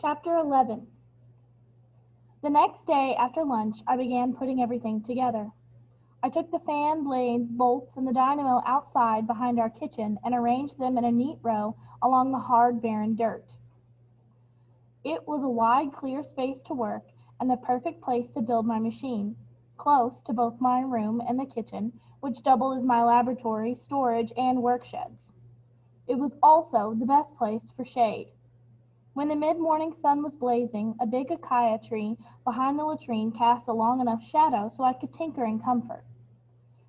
Chapter 11. The next day after lunch I began putting everything together. I took the fan, blades, bolts, and the dynamo outside behind our kitchen and arranged them in a neat row along the hard, barren dirt. It was a wide, clear space to work, and the perfect place to build my machine, close to both my room and the kitchen, which doubled as my laboratory, storage, and work sheds. It was also the best place for shade. When the mid-morning sun was blazing, a big acacia tree behind the latrine cast a long enough shadow so I could tinker in comfort.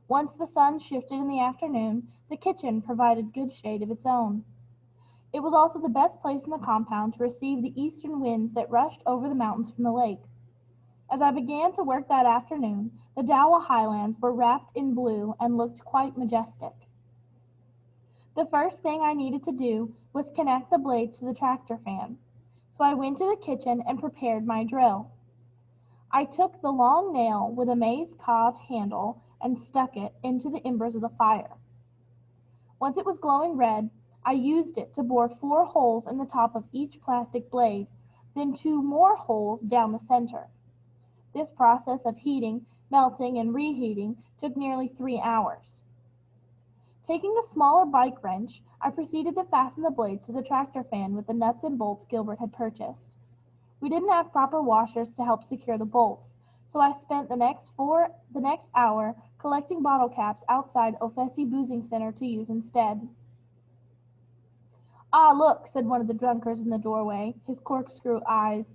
Once the sun shifted in the afternoon, the kitchen provided good shade of its own. It was also the best place in the compound to receive the eastern winds that rushed over the mountains from the lake. As I began to work that afternoon, the Dawa highlands were wrapped in blue and looked quite majestic. The first thing I needed to do was connect the blades to the tractor fan, so I went to the kitchen and prepared my drill. I took the long nail with a maize cob handle and stuck it into the embers of the fire. Once it was glowing red, I used it to bore 4 holes in the top of each plastic blade, then 2 more holes down the center. This process of heating, melting, and reheating took nearly 3 hours. Taking a smaller bike wrench, I proceeded to fasten the blades to the tractor fan with the nuts and bolts Gilbert had purchased. We didn't have proper washers to help secure the bolts, so I spent the next hour collecting bottle caps outside Ofesi Boozing Center to use instead. "Ah, look," said one of the drunkards in the doorway, his corkscrew eyes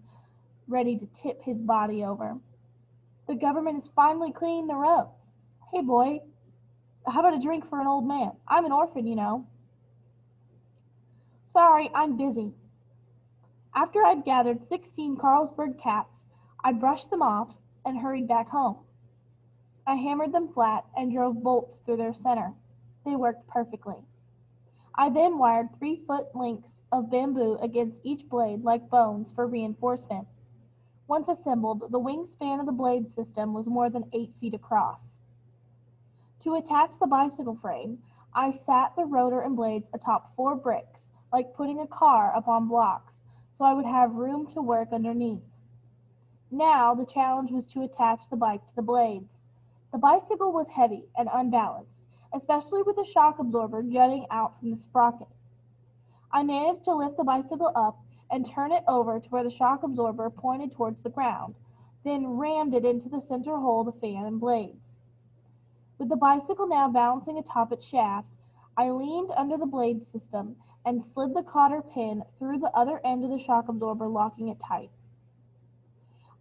ready to tip his body over. "The government is finally cleaning the roads. Hey, boy, how about a drink for an old man? I'm an orphan, you know." "Sorry, I'm busy." After I'd gathered 16 Carlsberg caps, I brushed them off and hurried back home. I hammered them flat and drove bolts through their center. They worked perfectly. I then wired 3-foot lengths of bamboo against each blade like bones for reinforcement. Once assembled, the wingspan of the blade system was more than 8 feet across. To attach the bicycle frame, I sat the rotor and blades atop 4 bricks, like putting a car upon blocks, so I would have room to work underneath. Now the challenge was to attach the bike to the blades. The bicycle was heavy and unbalanced, especially with the shock absorber jutting out from the sprocket. I managed to lift the bicycle up and turn it over to where the shock absorber pointed towards the ground, then rammed it into the center hole of the fan and blades. With the bicycle now balancing atop its shaft, I leaned under the blade system and slid the cotter pin through the other end of the shock absorber, locking it tight.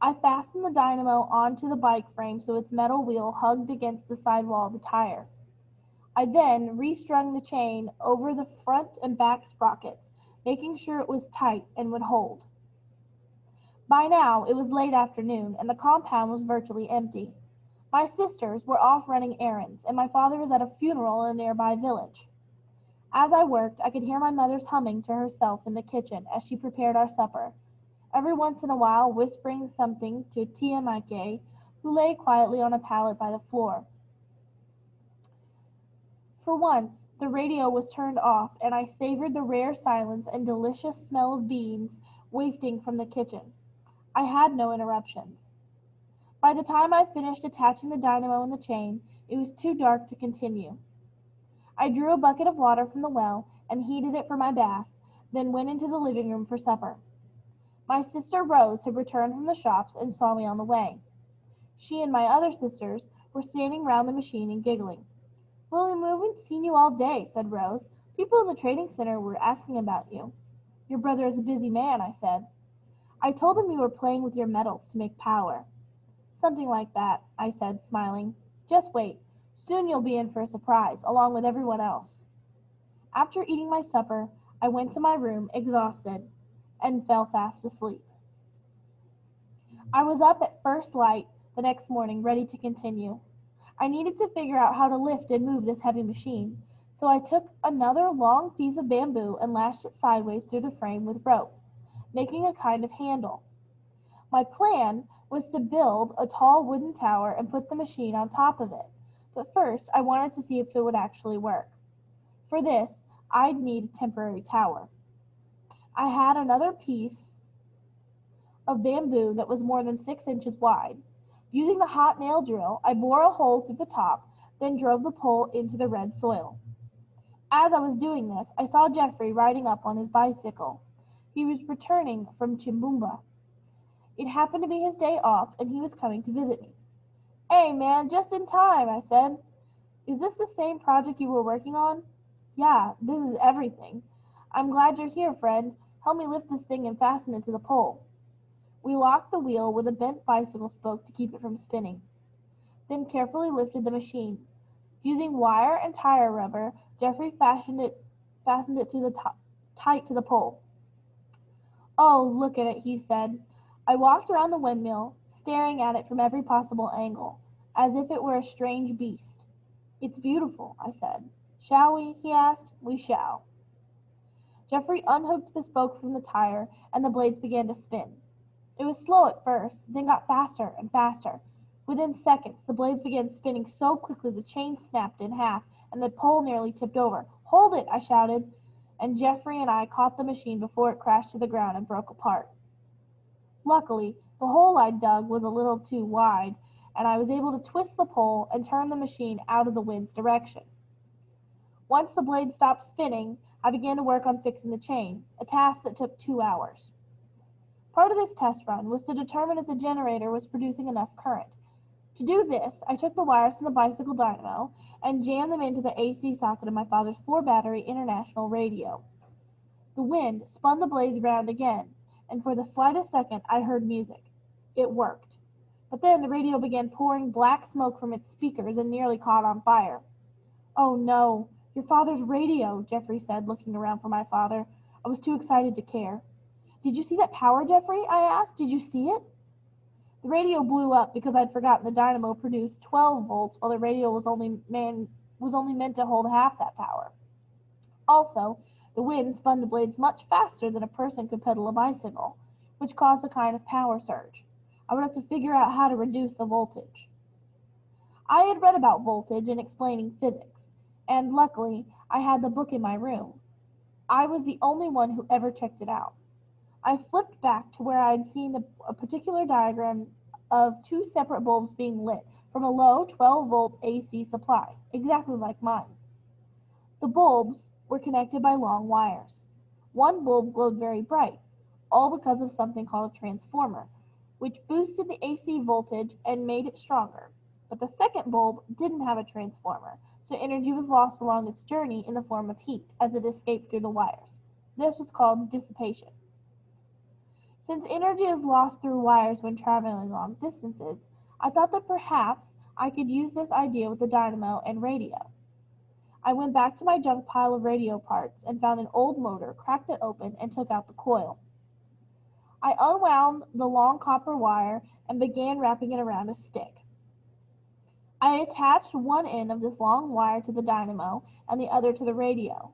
I fastened the dynamo onto the bike frame so its metal wheel hugged against the sidewall of the tire. I then restrung the chain over the front and back sprockets, making sure it was tight and would hold. By now it was late afternoon, and the compound was virtually empty. My sisters were off running errands, and my father was at a funeral in a nearby village. As I worked, I could hear my mother's humming to herself in the kitchen as she prepared our supper, every once in a while whispering something to Tia Mike, who lay quietly on a pallet by the floor. For once, the radio was turned off, and I savored the rare silence and delicious smell of beans wafting from the kitchen. I had no interruptions. By the time I finished attaching the dynamo and the chain, it was too dark to continue. I drew a bucket of water from the well and heated it for my bath, then went into the living room for supper. My sister Rose had returned from the shops and saw me on the way. She and my other sisters were standing round the machine and giggling. "Well, we haven't seen you all day," said Rose. "People in the trading center were asking about you." "Your brother is a busy man," I said. "I told him you were playing with your metals to make power." "Something like that," I said, smiling. "Just wait. Soon you'll be in for a surprise, along with everyone else." After eating my supper, I went to my room, exhausted, and fell fast asleep. I was up at first light the next morning, ready to continue. I needed to figure out how to lift and move this heavy machine, so I took another long piece of bamboo and lashed it sideways through the frame with rope, making a kind of handle. My plan was to build a tall wooden tower and put the machine on top of it, but first I wanted to see if it would actually work. For this, I'd need a temporary tower. I had another piece of bamboo that was more than 6 inches wide. Using the hot nail drill, I bored a hole through the top, then drove the pole into the red soil. As I was doing this, I saw Geoffrey riding up on his bicycle. He was returning from Chimbumba. It happened to be his day off, and he was coming to visit me. "Hey, man, just in time," I said. "Is this the same project you were working on?" "Yeah, this is everything. I'm glad you're here, friend. Help me lift this thing and fasten it to the pole." We locked the wheel with a bent bicycle spoke to keep it from spinning, then carefully lifted the machine. Using wire and tire rubber, Geoffrey fastened it to the tight to the pole. "Oh, look at it," he said. I walked around the windmill, staring at it from every possible angle, as if it were a strange beast. "It's beautiful," I said. "Shall we?" he asked. "We shall." Geoffrey unhooked the spoke from the tire, and the blades began to spin. It was slow at first, then got faster and faster. Within seconds, the blades began spinning so quickly the chain snapped in half, and the pole nearly tipped over. "Hold it!" I shouted, and Geoffrey and I caught the machine before it crashed to the ground and broke apart. Luckily, the hole I'd dug was a little too wide, and I was able to twist the pole and turn the machine out of the wind's direction. Once the blade stopped spinning, I began to work on fixing the chain, a task that took 2 hours. Part of this test run was to determine if the generator was producing enough current. To do this, I took the wires from the bicycle dynamo and jammed them into the AC socket of my father's 4-battery international radio. The wind spun the blades round again, and for the slightest second I heard music. It worked. But then the radio began pouring black smoke from its speakers and nearly caught on fire. "Oh no, your father's radio," Geoffrey said, looking around for my father. I was too excited to care. "Did you see that power, Geoffrey?" I asked. "Did you see it?" The radio blew up because I'd forgotten the dynamo produced 12 volts while the radio was only meant to hold half that power. Also, the wind spun the blades much faster than a person could pedal a bicycle, which caused a kind of power surge. I would have to figure out how to reduce the voltage. I had read about voltage and explaining physics, and luckily I had the book in my room. I was the only one who ever checked it out. I flipped back to where I had seen a particular diagram of 2 separate bulbs being lit from a low 12-volt AC supply, exactly like mine. The bulbs were connected by long wires. One bulb glowed very bright, all because of something called a transformer, which boosted the AC voltage and made it stronger. But the second bulb didn't have a transformer, so energy was lost along its journey in the form of heat as it escaped through the wires. This was called dissipation. Since energy is lost through wires when traveling long distances, I thought that perhaps I could use this idea with the dynamo and radio. I went back to my junk pile of radio parts and found an old motor, cracked it open, and took out the coil. I unwound the long copper wire and began wrapping it around a stick. I attached one end of this long wire to the dynamo and the other to the radio.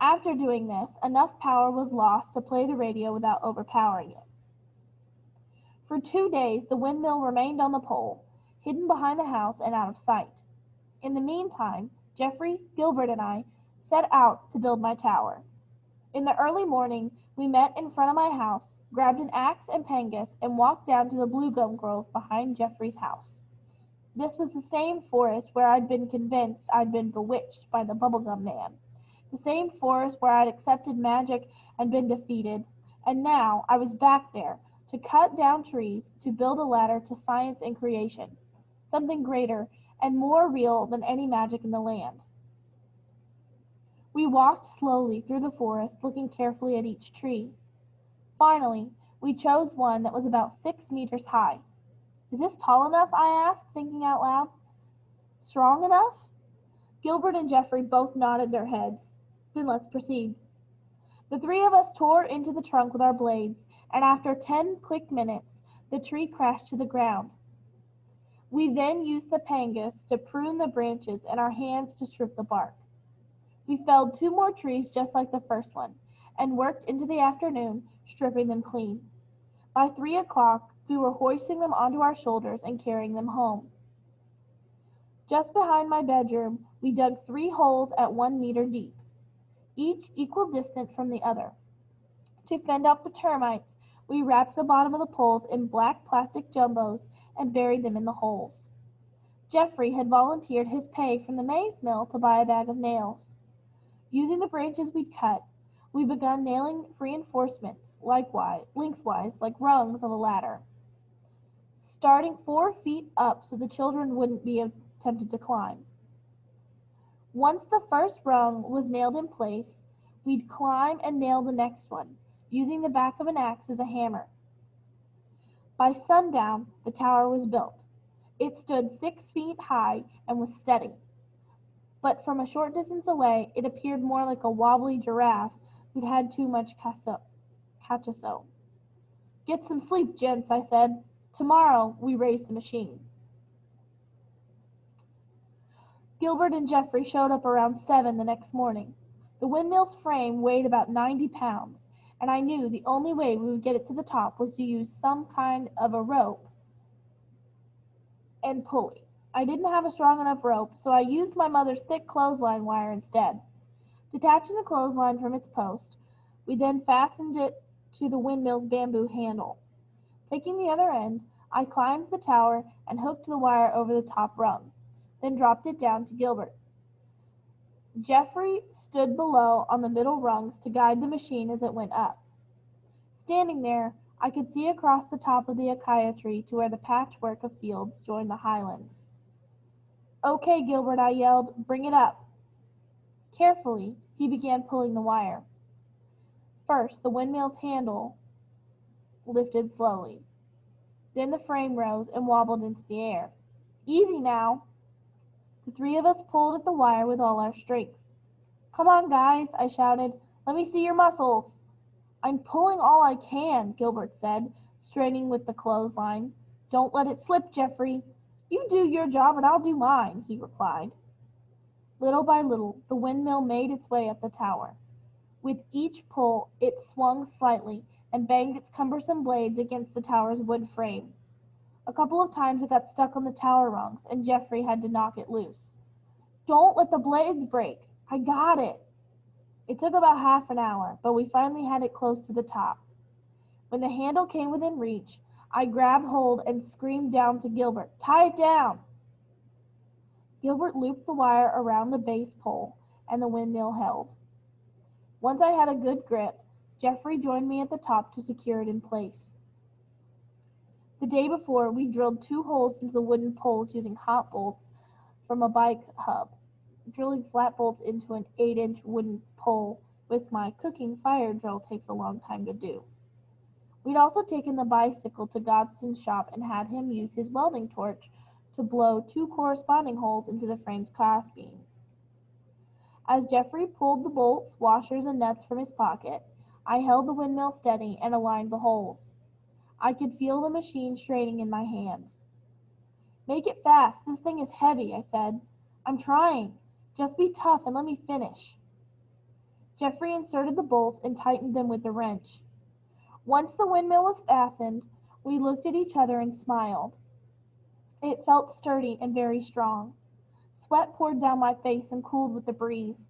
After doing this, enough power was lost to play the radio without overpowering it. For 2 days the windmill remained on the pole, hidden behind the house and out of sight. In the meantime, Geoffrey, Gilbert, and I set out to build my tower. In the early morning we met in front of my house, grabbed an axe and pangas, and walked down to the blue gum grove behind Geoffrey's house. This was the same forest where I'd been convinced I'd been bewitched by the bubblegum man, the same forest where I'd accepted magic and been defeated, and now I was back there to cut down trees, to build a ladder to science and creation, something greater and more real than any magic in the land. We walked slowly through the forest, looking carefully at each tree. Finally, we chose one that was about 6 meters high. "Is this tall enough?" I asked, thinking out loud. "Strong enough?" Gilbert and Geoffrey both nodded their heads. "Then let's proceed." The 3 of us tore into the trunk with our blades, and after 10 quick minutes, the tree crashed to the ground. We then used the pangas to prune the branches and our hands to strip the bark. We felled 2 more trees just like the first one, and worked into the afternoon, stripping them clean. By 3 o'clock, we were hoisting them onto our shoulders and carrying them home. Just behind my bedroom, we dug 3 holes at 1 meter deep, each equal distant from the other. To fend off the termites, We wrapped the bottom of the poles in black plastic jumbos and buried them in the holes. Geoffrey had volunteered his pay from the maize mill to buy a bag of nails. Using the branches we'd cut, we begun nailing reinforcements lengthwise like rungs of a ladder, starting 4 feet up so the children wouldn't be tempted to climb. Once the first rung was nailed in place, we'd climb and nail the next one, using the back of an axe as a hammer. By sundown, the tower was built. It stood 6 feet high and was steady, but from a short distance away it appeared more like a wobbly giraffe who'd had too much cachasso. "Get some sleep, gents," I said. "Tomorrow we raise the machine." Gilbert and Geoffrey showed up around 7 the next morning. The windmill's frame weighed about 90 pounds, and I knew the only way we would get it to the top was to use some kind of a rope and pulley. I didn't have a strong enough rope, so I used my mother's thick clothesline wire instead. Detaching the clothesline from its post, we then fastened it to the windmill's bamboo handle. Taking the other end, I climbed the tower and hooked the wire over the top rung, then dropped it down to Gilbert. Geoffrey stood below on the middle rungs to guide the machine as it went up. Standing there, I could see across the top of the acacia tree to where the patchwork of fields joined the highlands. "Okay, Gilbert," I yelled, "bring it up." Carefully, he began pulling the wire. First, the windmill's handle lifted slowly. Then the frame rose and wobbled into the air. "Easy now." The three of us pulled at the wire with all our strength. "Come on, guys," I shouted. "Let me see your muscles." "I'm pulling all I can," Gilbert said, straining with the clothesline. "Don't let it slip, Geoffrey." "You do your job and I'll do mine," he replied. Little by little, the windmill made its way up the tower. With each pull, it swung slightly and banged its cumbersome blades against the tower's wood frame. A couple of times it got stuck on the tower rungs, and Geoffrey had to knock it loose. "Don't let the blades break." "I got it." It took about half an hour, but we finally had it close to the top. When the handle came within reach, I grabbed hold and screamed down to Gilbert, "Tie it down!" Gilbert looped the wire around the base pole, and the windmill held. Once I had a good grip, Geoffrey joined me at the top to secure it in place. The day before, we drilled 2 holes into the wooden poles using hot bolts from a bike hub. Drilling flat bolts into an 8-inch wooden pole with my cooking fire drill takes a long time to do. We'd also taken the bicycle to Godson's shop and had him use his welding torch to blow 2 corresponding holes into the frame's cross beam. As Geoffrey pulled the bolts, washers, and nuts from his pocket, I held the windmill steady and aligned the holes. I could feel the machine straining in my hands. "Make it fast, this thing is heavy," I said. "I'm trying. Just be tough and let me finish." Geoffrey inserted the bolts and tightened them with the wrench. Once the windmill was fastened, we looked at each other and smiled. It felt sturdy and very strong. Sweat poured down my face and cooled with the breeze.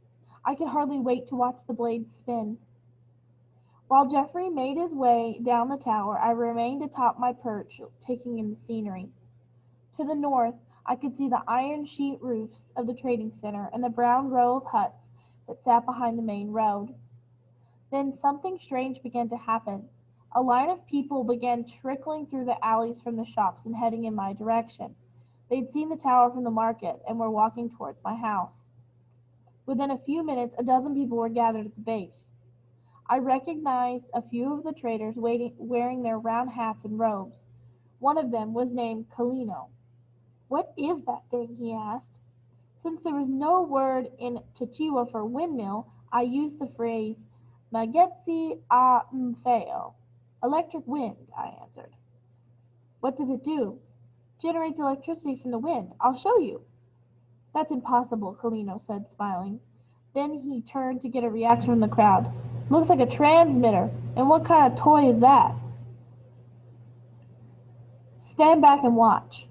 I could hardly wait to watch the blades spin. While Geoffrey made his way down the tower, I remained atop my perch, taking in the scenery. To the north, I could see the iron sheet roofs of the trading center and the brown row of huts that sat behind the main road. Then something strange began to happen. A line of people began trickling through the alleys from the shops and heading in my direction. They'd seen the tower from the market and were walking towards my house. Within a few minutes, a dozen people were gathered at the base. I recognized a few of the traders wearing their round hats and robes. One of them was named Colino. "What is that thing?" he asked. Since there was no word in Chichewa for windmill, I used the phrase "Magetsi a mfeo." "Electric wind," I answered. "What does it do?" "Generates electricity from the wind. I'll show you." "That's impossible," Colino said, smiling. Then he turned to get a reaction from the crowd. "Looks like a transmitter. And what kind of toy is that?" "Stand back and watch."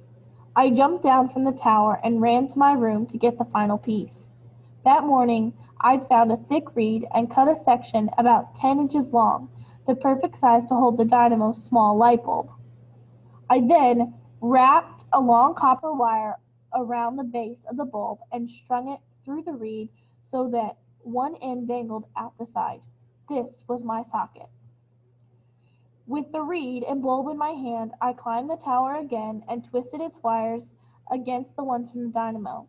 I jumped down from the tower and ran to my room to get the final piece. That morning I'd found a thick reed and cut a section about 10 inches long, the perfect size to hold the dynamo's small light bulb. I then wrapped a long copper wire around the base of the bulb and strung it through the reed so that one end dangled out the side. This was my socket. With the reed and bulb in my hand, I climbed the tower again and twisted its wires against the ones from the dynamo.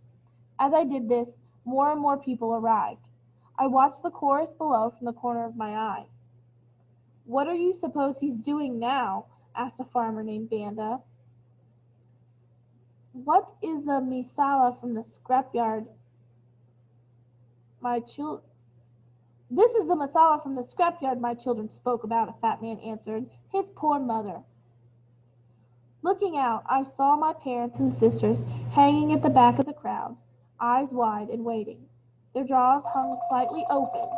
As I did this, more and more people arrived. I watched the chorus below from the corner of my eye. "What do you suppose he's doing now?" asked a farmer named Banda. "What is the misala from the scrapyard, my chil—" "This is the masala from the scrapyard my children spoke about," a fat man answered. "His poor mother." Looking out, I saw my parents and sisters hanging at the back of the crowd, eyes wide and waiting. Their jaws hung slightly open.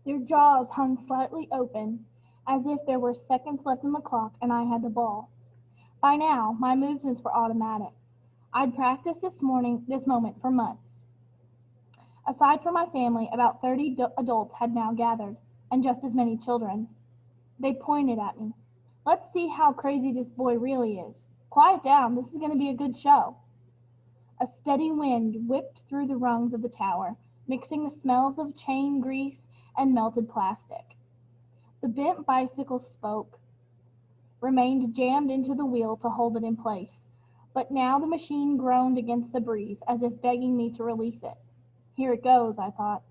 Their jaws hung slightly open, as if there were seconds left on the clock and I had the ball. By now, my movements were automatic. I'd practiced this moment for months. Aside from my family, about 30 adults had now gathered, and just as many children. They pointed at me. "Let's see how crazy this boy really is. Quiet down, this is going to be a good show." A steady wind whipped through the rungs of the tower, mixing the smells of chain grease and melted plastic. The bent bicycle spoke remained jammed into the wheel to hold it in place, but now the machine groaned against the breeze as if begging me to release it. "Here it goes," I thought.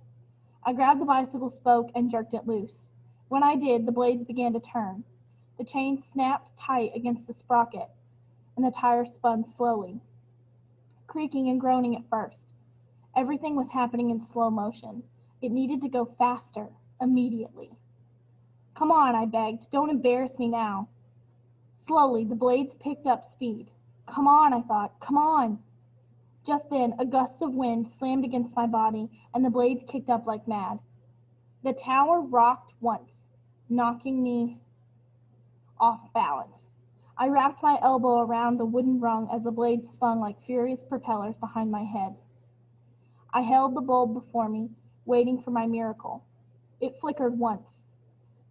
I grabbed the bicycle spoke and jerked it loose. When I did, the blades began to turn. The chain snapped tight against the sprocket, and the tire spun slowly, creaking and groaning at first. Everything was happening in slow motion. It needed to go faster, immediately. "Come on," I begged. "Don't embarrass me now." Slowly, the blades picked up speed. "Come on," I thought. "Come on." Just then, a gust of wind slammed against my body, and the blades kicked up like mad. The tower rocked once, knocking me off balance. I wrapped my elbow around the wooden rung as the blades spun like furious propellers behind my head. I held the bulb before me, waiting for my miracle. It flickered once.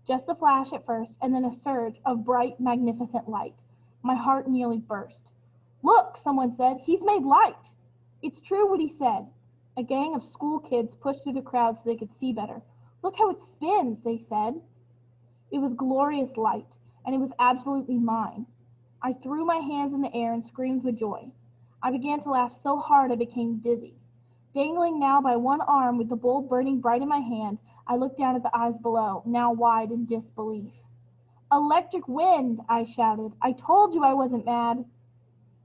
Just a flash at first, and then a surge of bright, magnificent light. My heart nearly burst. "Look," someone said, "he's made light." "It's true what he said." A gang of school kids pushed through the crowd so they could see better. "Look how it spins," they said. It was glorious light, and it was absolutely mine. I threw my hands in the air and screamed with joy. I began to laugh so hard I became dizzy. Dangling now by one arm with the bulb burning bright in my hand, I looked down at the eyes below, now wide in disbelief. "Electric wind!" I shouted. "I told you I wasn't mad."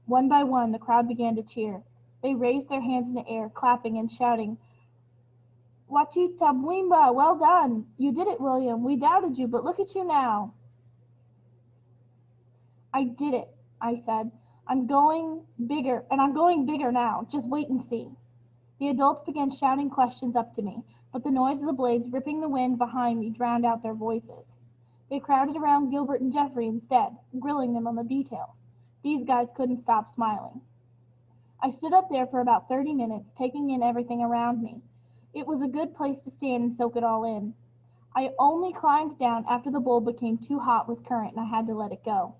One by one, the crowd began to cheer. They raised their hands in the air, clapping and shouting, "Wachitabwimba, well done! You did it, William. We doubted you, but look at you now." "I did it," I said. I'm going bigger now. Just wait and see." The adults began shouting questions up to me, but the noise of the blades ripping the wind behind me drowned out their voices. They crowded around Gilbert and Jeffrey instead, grilling them on the details. These guys couldn't stop smiling. I stood up there for about 30 minutes, taking in everything around me. It was a good place to stand and soak it all in. I only climbed down after the bulb became too hot with current and I had to let it go.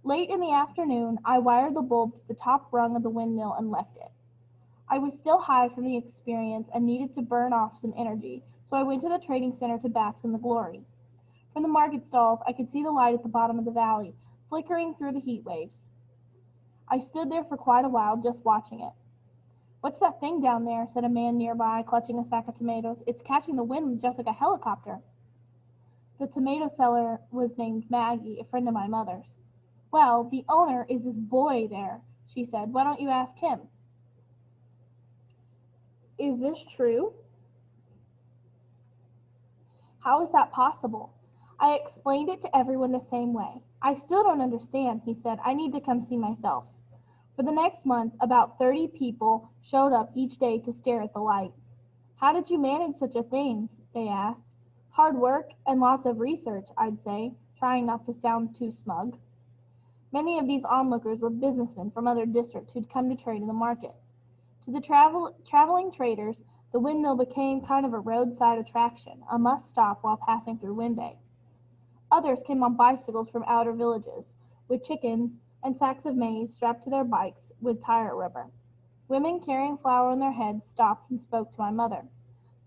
Late in the afternoon, I wired the bulb to the top rung of the windmill and left it. I was still high from the experience and needed to burn off some energy, so I went to the trading center to bask in the glory. From the market stalls, I could see the light at the bottom of the valley, flickering through the heat waves. I stood there for quite a while, just watching it. "What's that thing down there?" said a man nearby, clutching a sack of tomatoes. "It's catching the wind just like a helicopter." The tomato seller was named Maggie, a friend of my mother's. "Well, the owner is this boy there," she said. "Why don't you ask him?" "Is this true?" "How is that possible?" I explained it to everyone the same way. "I still don't understand," he said. "I need to come see myself." For the next month, about 30 people showed up each day to stare at the light. "How did you manage such a thing?" they asked. "Hard work and lots of research," I'd say, trying not to sound too smug. Many of these onlookers were businessmen from other districts who'd come to trade in the market. To the traveling traders, The windmill became kind of a roadside attraction, a must-stop while passing through Wind Others came on bicycles from outer villages, with chickens and sacks of maize strapped to their bikes with tire rubber. Women carrying flour on their heads stopped and spoke to my mother.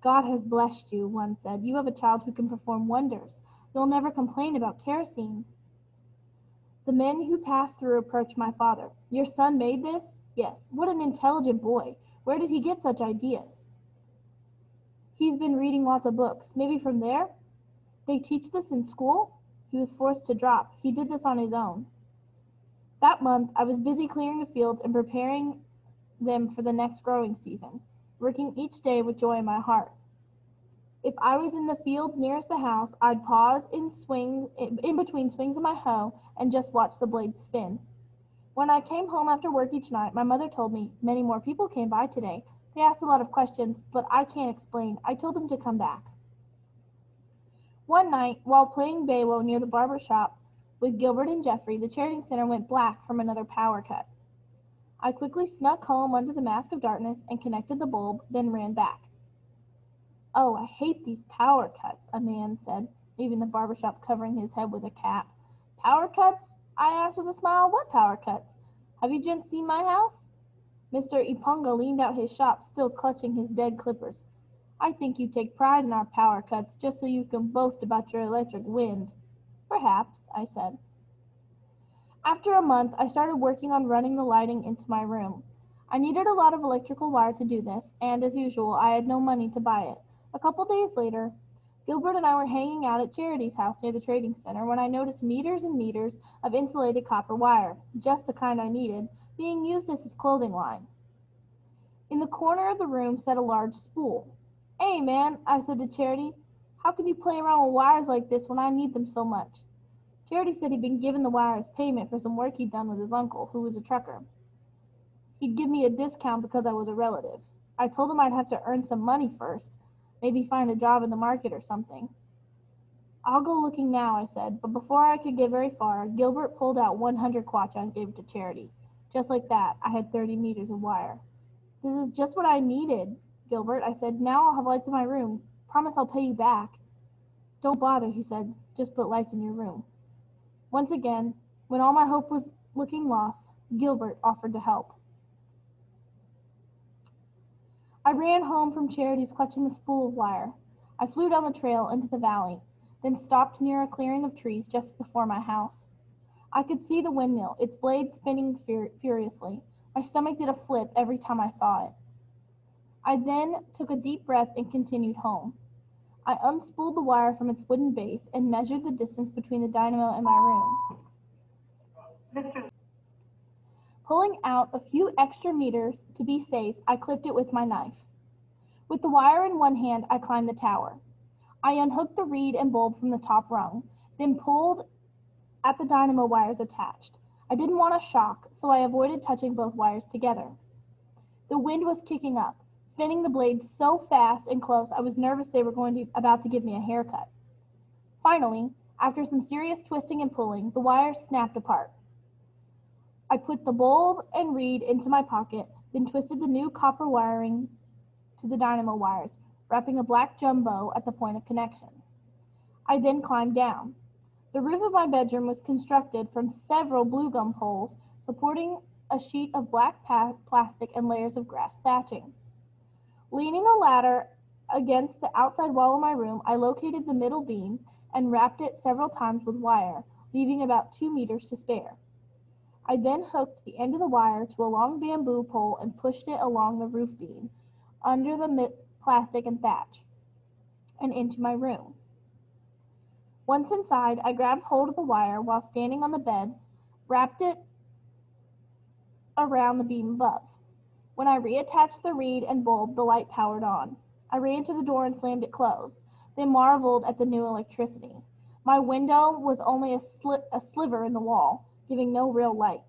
"God has blessed you," one said. "You have a child who can perform wonders. You'll never complain about kerosene." The men who passed through approached my father. "Your son made this?" "Yes." "What an intelligent boy. Where did he get such ideas?" "He's been reading lots of books. Maybe from there?" "They teach this in school?" He was forced to drop. He did this on his own. That month I was busy clearing the fields and preparing them for the next growing season, working each day with joy in my heart. If I was in the fields nearest the house, I'd pause in between swings of my hoe and just watch the blades spin. When I came home after work each night, my mother told me, "Many more people came by today. They asked a lot of questions, but I can't explain. I told them to come back." One night, while playing Baywo near the barber shop with Gilbert and Jeffrey, the charity center went black from another power cut. I quickly snuck home under the mask of darkness and connected the bulb, then ran back. "Oh, I hate these power cuts," a man said, leaving the barber shop covering his head with a cap. "Power cuts?" I asked with a smile. "What power cuts? Have you gents seen my house?" Mr. Ipunga leaned out his shop, still clutching his dead clippers. "I think you take pride in our power cuts just so you can boast about your electric wind." "Perhaps," I said. After a month, I started working on running the lighting into my room. I needed a lot of electrical wire to do this, and as usual, I had no money to buy it. A couple days later, Gilbert and I were hanging out at Charity's house near the trading center when I noticed meters and meters of insulated copper wire, just the kind I needed, being used as his clothing line. In the corner of the room sat a large spool. "Hey, man," I said to Charity, "how can you play around with wires like this when I need them so much?" Charity said he'd been given the wire as payment for some work he'd done with his uncle, who was a trucker. He'd give me a discount because I was a relative. I told him I'd have to earn some money first, maybe find a job in the market or something. "I'll go looking now," I said, but before I could get very far, Gilbert pulled out 100 kwacha and gave it to Charity. Just like that, I had 30 meters of wire. "This is just what I needed, Gilbert," I said. "Now I'll have lights in my room. Promise I'll pay you back." "Don't bother," he said. "Just put lights in your room." Once again, when all my hope was looking lost, Gilbert offered to help. I ran home from Charity's clutching the spool of wire. I flew down the trail into the valley, then stopped near a clearing of trees just before my house. I could see the windmill, its blades spinning furiously. My stomach did a flip every time I saw it. I then took a deep breath and continued home. I unspooled the wire from its wooden base and measured the distance between the dynamo and my room. Pulling out a few extra meters to be safe, I clipped it with my knife. With the wire in one hand, I climbed the tower. I unhooked the reed and bulb from the top rung, then pulled at the dynamo wires attached. I didn't want a shock, so I avoided touching both wires together. The wind was kicking up, spinning the blades so fast and close I was nervous they were about to give me a haircut. Finally, after some serious twisting and pulling, the wires snapped apart. I put the bulb and reed into my pocket, then twisted the new copper wiring to the dynamo wires, wrapping a black jumbo at the point of connection. I then climbed down. The roof of my bedroom was constructed from several blue gum poles supporting a sheet of black plastic and layers of grass thatching. Leaning a ladder against the outside wall of my room, I located the middle beam and wrapped it several times with wire, leaving about 2 meters to spare. I then hooked the end of the wire to a long bamboo pole and pushed it along the roof beam, under the plastic and thatch, and into my room. Once inside, I grabbed hold of the wire while standing on the bed, wrapped it around the beam above. When I reattached the reed and bulb, the light powered on. I ran to the door and slammed it closed, then marveled at the new electricity. My window was only a sliver in the wall, giving no real light.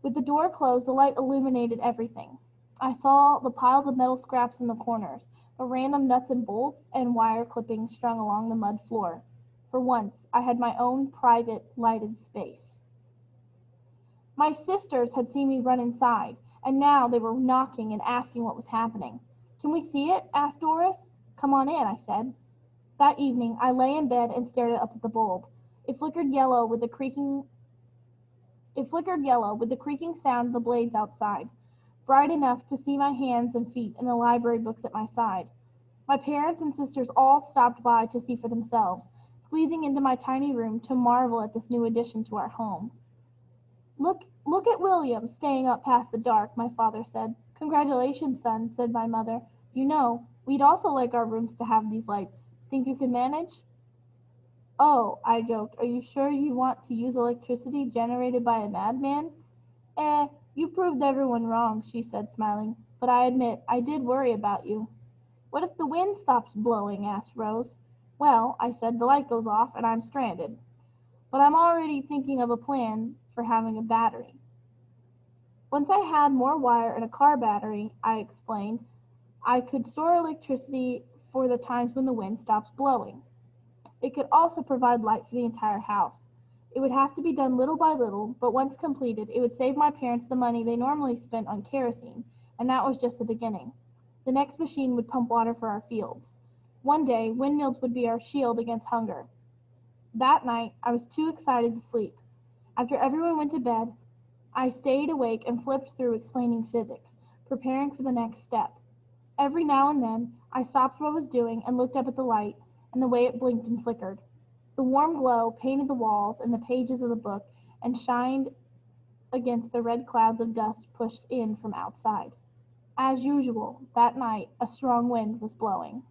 With the door closed, the light illuminated everything. I saw the piles of metal scraps in the corners, the random nuts and bolts and wire clippings strung along the mud floor. For once, I had my own private, lighted space. My sisters had seen me run inside, and now they were knocking and asking what was happening. Can we see it? Asked Doris. Come on in, I said. That evening I lay in bed and stared up at the bulb. It flickered yellow with the creaking sound of the blades outside, bright enough to see my hands and feet and the library books at my side. My parents and sisters all stopped by to see for themselves, squeezing into my tiny room to marvel at this new addition to our home. Look at William staying up past the dark, my father said. Congratulations, son, said my mother. You know, we'd also like our rooms to have these lights. Think you can manage? Oh, I joked, are you sure you want to use electricity generated by a madman? You proved everyone wrong, she said, smiling. But I admit, I did worry about you. What if the wind stops blowing? Asked Rose. Well, I said, the light goes off and I'm stranded. But I'm already thinking of a plan for having a battery. Once I had more wire and a car battery, I explained, I could store electricity for the times when the wind stops blowing. It could also provide light for the entire house. It would have to be done little by little, but once completed, it would save my parents the money they normally spent on kerosene, and that was just the beginning. The next machine would pump water for our fields. One day, windmills would be our shield against hunger. That night, I was too excited to sleep. After everyone went to bed, I stayed awake and flipped through explaining physics, preparing for the next step. Every now and then, I stopped what I was doing and looked up at the light and the way it blinked and flickered. The warm glow painted the walls and the pages of the book and shined against the red clouds of dust pushed in from outside. As usual, that night a strong wind was blowing.